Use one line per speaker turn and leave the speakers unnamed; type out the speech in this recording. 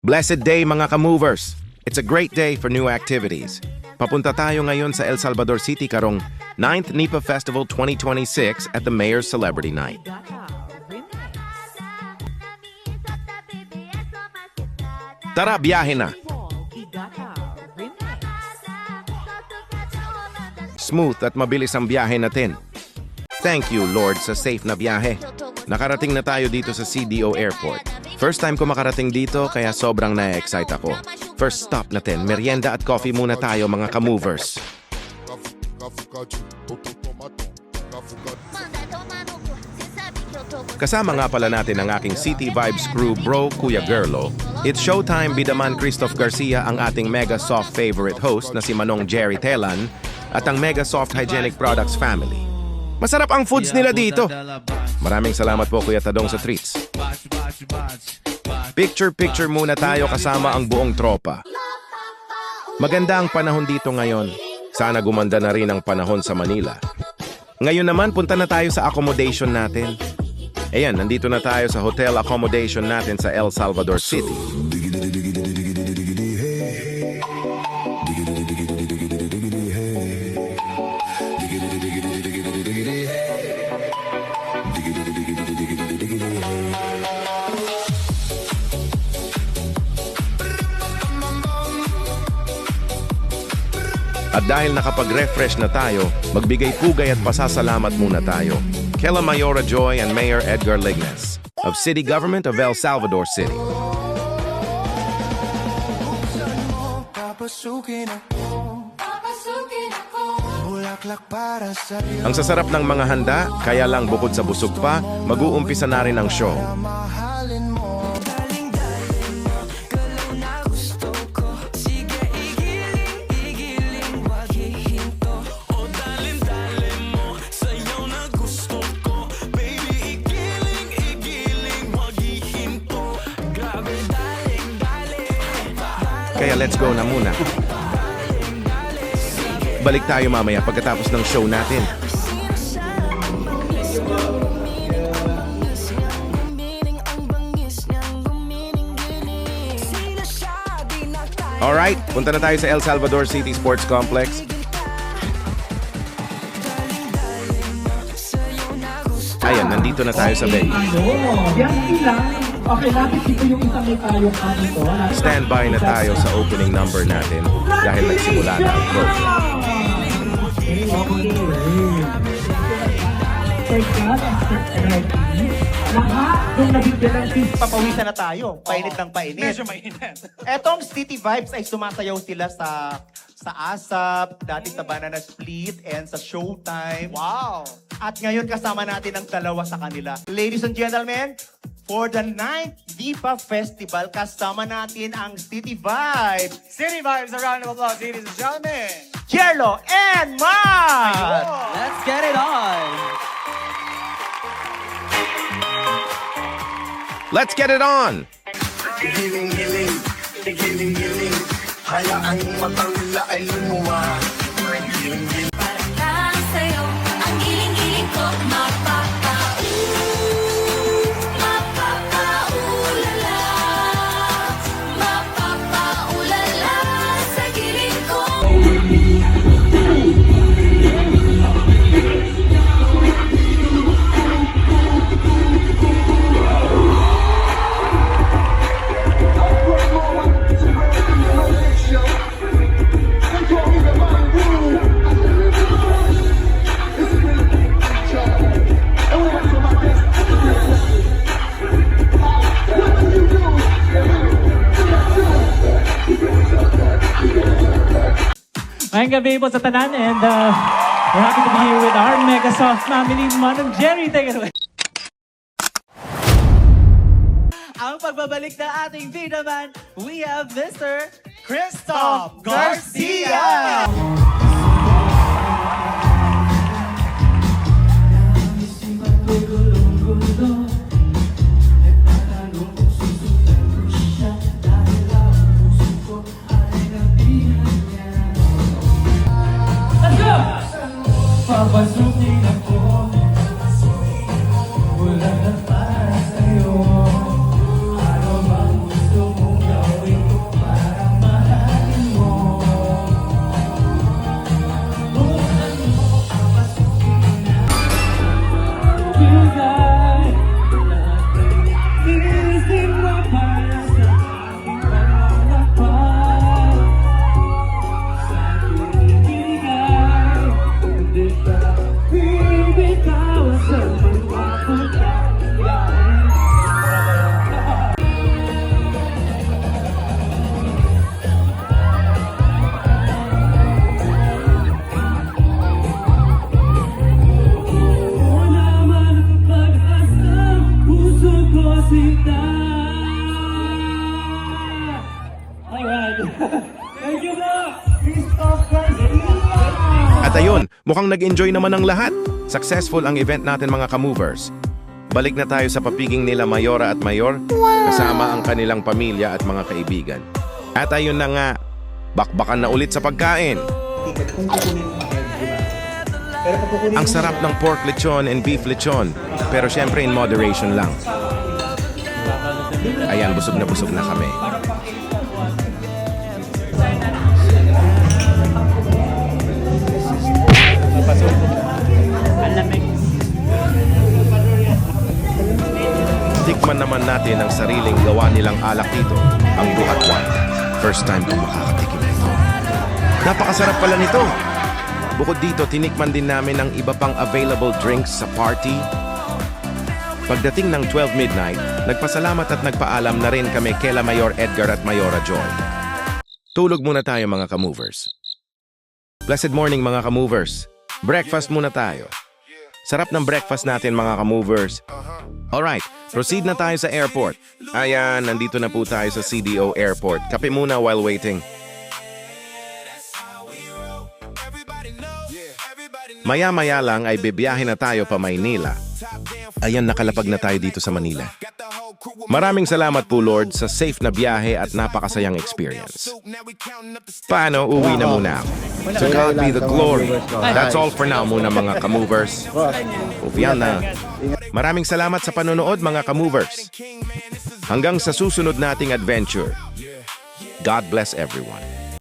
Blessed day mga ka-movers! It's a great day for new activities. Papunta tayo ngayon sa El Salvador City karong 9th NIPA Festival 2026 at the Mayor's Celebrity Night. Tara, biyahe na! Smooth at mabilis ang biyahe natin. Thank you, Lord, sa safe na biyahe. Nakarating na tayo dito sa CDO Airport. First time ko makarating dito kaya sobrang na-excite ako. First stop natin, merienda at coffee muna tayo mga ka-movers. Kasama nga pala natin ang aking City Vibes crew bro, Kuya Gerlo. It's showtime, Bidaman Christoph Garcia ang ating mega soft favorite host na si Manong Jerry Telan at ang mega soft hygienic products family. Masarap ang foods nila dito. Maraming salamat po Kuya Tadong sa treats. Picture-picture muna tayo kasama ang buong tropa. Maganda ang panahon dito ngayon. Sana gumanda na rin ang panahon sa Manila. Ngayon naman, punta na tayo sa accommodation natin. Ayan, nandito na tayo sa hotel accommodation natin sa El Salvador City. At dahil nakapag-refresh na tayo, magbigay pugay at pasasalamat muna tayo. Kela Mayora Joy and Mayor Edgar Lignes of City Government of El Salvador City. Ang sasarap ng mga handa, kaya lang bukod sa busog pa, mag-uumpisa na rin ang show. Kaya let's go na muna. Balik tayo mamaya pagkatapos ng show natin. Alright, punta na tayo sa El Salvador City Sports Complex. Ayan, nandito na tayo sa venue.
Okay, lapit dito yung isang may tayong dito.
Standby na tayo sa opening number natin dahil nagsimula na ang program.
Nung nabigyan ng team,
Papawisan na tayo. Painit ng painit.
Medyo mainit.
Etong City Vibes ay sumasayaw sila sa ASAP, dati sa Banana Split, and sa Showtime.
Wow!
At ngayon kasama natin ang dalawa sa kanila. Ladies and gentlemen, for the 9th NIPA Festival, kasama natin ang City Vibes,
City Vibes, a round of applause, ladies and gentlemen.
Jerlo and Matt!
Let's get it on!
Let's get it on!
Giling-giling, giling-giling, hayaan matang nila ay lumuwa. Giling-giling.
Parang sa'yo, ang giling-giling ko, mapapaulala, mapapaulala sa giling ko.
Ngayong gabi po sa tanan and we're happy to be here with our mega soft family, Manong Jerry. Take it away.
Ang pagbabalik ng ating Bidaman, we have Mr. Christoph Garcia!
Let's go! Papasukin ako, wala na para sa'yo. Ano bang gusto mong gawin? Thank you po, Christoph Garcia!
At ayun, mukhang nag-enjoy naman ang lahat. Successful ang event natin mga ka-movers. Balik na tayo sa papiging nila Mayora at Mayor, kasama ang kanilang pamilya at mga kaibigan. At ayun na nga, bakbakan na ulit sa pagkain. Ang sarap ng pork lechon and beef lechon, pero syempre in moderation lang. Ayan, busog na kami. Tikman naman natin ang sariling gawa nilang alak dito, ang buhatwan. First time kong makakatikim nito. Napakasarap pala nito! Bukod dito, tinikman din namin ang iba pang available drinks sa party. Pagdating ng 12 midnight, nagpasalamat at nagpaalam na rin kami kela Mayor Edgar at Mayora Joy. Tulog muna tayo mga ka-movers. Blessed morning mga ka-movers. Breakfast muna tayo. Sarap ng breakfast natin mga ka-movers. Alright, proceed na tayo sa airport. Ayan, nandito na po tayo sa CDO Airport. Kape muna while waiting. Maya-maya lang ay bibiyahe na tayo pa Maynila. Ayan, nakalapag na tayo dito sa Manila. Maraming salamat po Lord sa safe na biyahe at napakasayang experience. Paano, uwi na muna ako. To God be the glory. That's all for now muna mga ka-movers. Uwian na. Maraming salamat sa panonood mga ka-movers. Hanggang sa susunod nating adventure. God bless everyone.